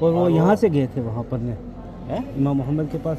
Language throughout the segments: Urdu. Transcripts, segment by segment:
اور وہ یہاں سے گئے تھے وہاں پڑھنے امام محمد کے پاس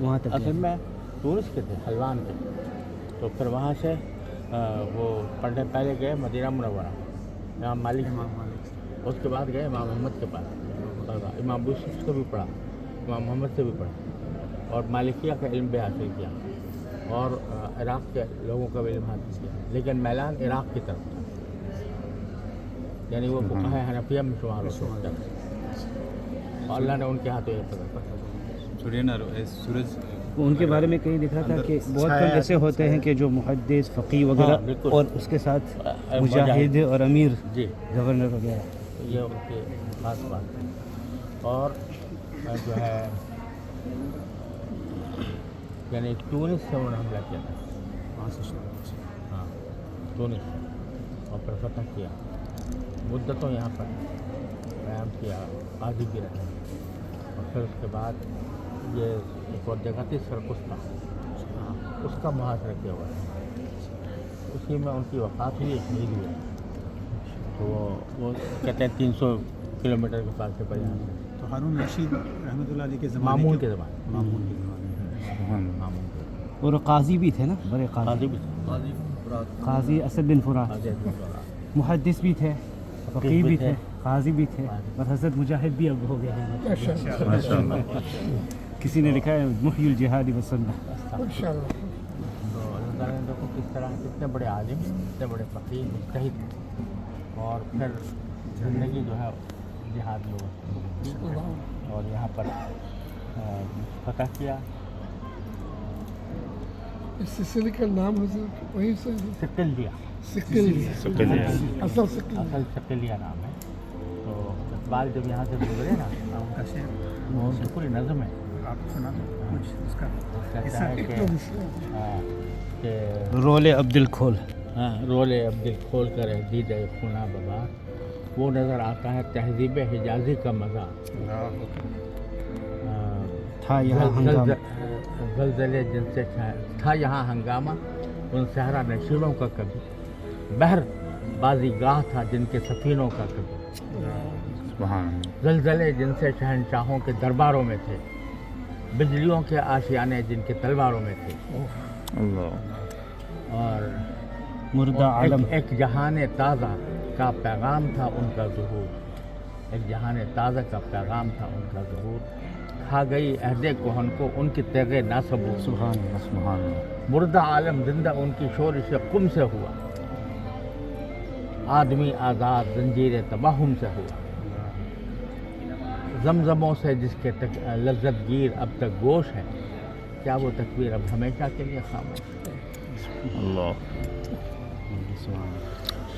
وہاں تک اصل میں تونس کے تھے حلوان کے تو پھر وہاں سے وہ پڑھنے پہلے گئے مدینہ منورہ امام مالک اس کے بعد گئے امام محمد کے پاس امام ابو یوسف سے بھی پڑھا امام محمد سے بھی پڑھا اور مالکیہ کا علم بھی حاصل کیا اور عراق کے لوگوں کا بھی علم حاصل کیا لیکن میلان عراق کی طرف تھا یعنی وہ فقہائے حنفیہ میں شمار ہوتے تھے اور اللہ نے ان کے ہاتھوں یہ پتہ سورج ان کے بارے میں کہیں لکھا تھا کہ بہت کم ایسے ہوتے ہیں کہ جو محدث فقیہ وغیرہ اور اس کے ساتھ مجاہد اور امیر جی گورنر وغیرہ یہ ان کی خاص بات ہے اور جو ہے یعنی تونس سے انہوں نے حملہ کیا تھا ہاں تونس اور پھر فتح کیا مدتوں یہاں پر قیام کیا قاضی بھی رہے اور پھر اس کے بعد یہ ایک اور جگہ تھی سرکستہ اس کا محاصرہ کیا ہوا ہے اسی میں ان کی وفات ہوئی ایک شہید ہوئی تو وہ کہتے ہیں 300 کلومیٹر کے فاصلے پر یہاں سے تو ہارون رشید رحمۃ اللہ علیہ کے زمانے مامون کے زمانے مامون کے زمانے مامون کے اور قاضی بھی تھے نا بڑے قاضی قاضی بھی تھے قاضی اسد بن فرات قاضی عبد الفرات محدث بھی تھے فقیہ بھی تھے قاضی بھی تھے اور حضرت مجاہد بھی اب ہو گئے ہیں کسی نے لکھا ہے محی الجہاد والسنہ تو اللہ تعالیٰ نے دیکھو کس طرح کتنے بڑے عالم اتنے بڑے فقیر مجتہد اور پھر زندگی جو ہے جہاد میں اور یہاں پر فتح کیا اس سلسلے کا نام حضرت وہیں سے سکلیہ اصل اصل سکلیہ نام ہے تو اقبال جب یہاں سے گزرے نا وہ پوری نظم ہے آپ سنا کچھ اس کا کہتا ہے کہ رول عبد الکھول ہاں رول عبد کھول کر دید خونا بابا وہ نظر آتا ہے تہذیب حجازی کا مزہ تھا یہاں ہنگامہ زلزلے جن سے تھا یہاں ہنگامہ ان صحرا نشینوں کا کبھی بحر بازی گاہ تھا جن کے سفینوں کا کبھی زلزلے جن سے شہنشاہوں کے درباروں میں تھے بجلیوں کے آشیانے جن کے تلواروں میں تھے اور مردہ عالم ایک جہان تازہ کا پیغام تھا ان کا ظہور ایک جہان تازہ کا پیغام تھا ان کا ظہور کھا گئی عہد کہن کو ان کی تیغ ناصبور سبحان اللہ مردہ عالم زندہ ان کی شورش قم سے ہوا آدمی آزاد زنجیر تباہم سے ہوا زمزموں سے جس کے لذت گیر اب تک گوش ہے کیا وہ تکبیر اب ہمیشہ کے لیے خاموش ہے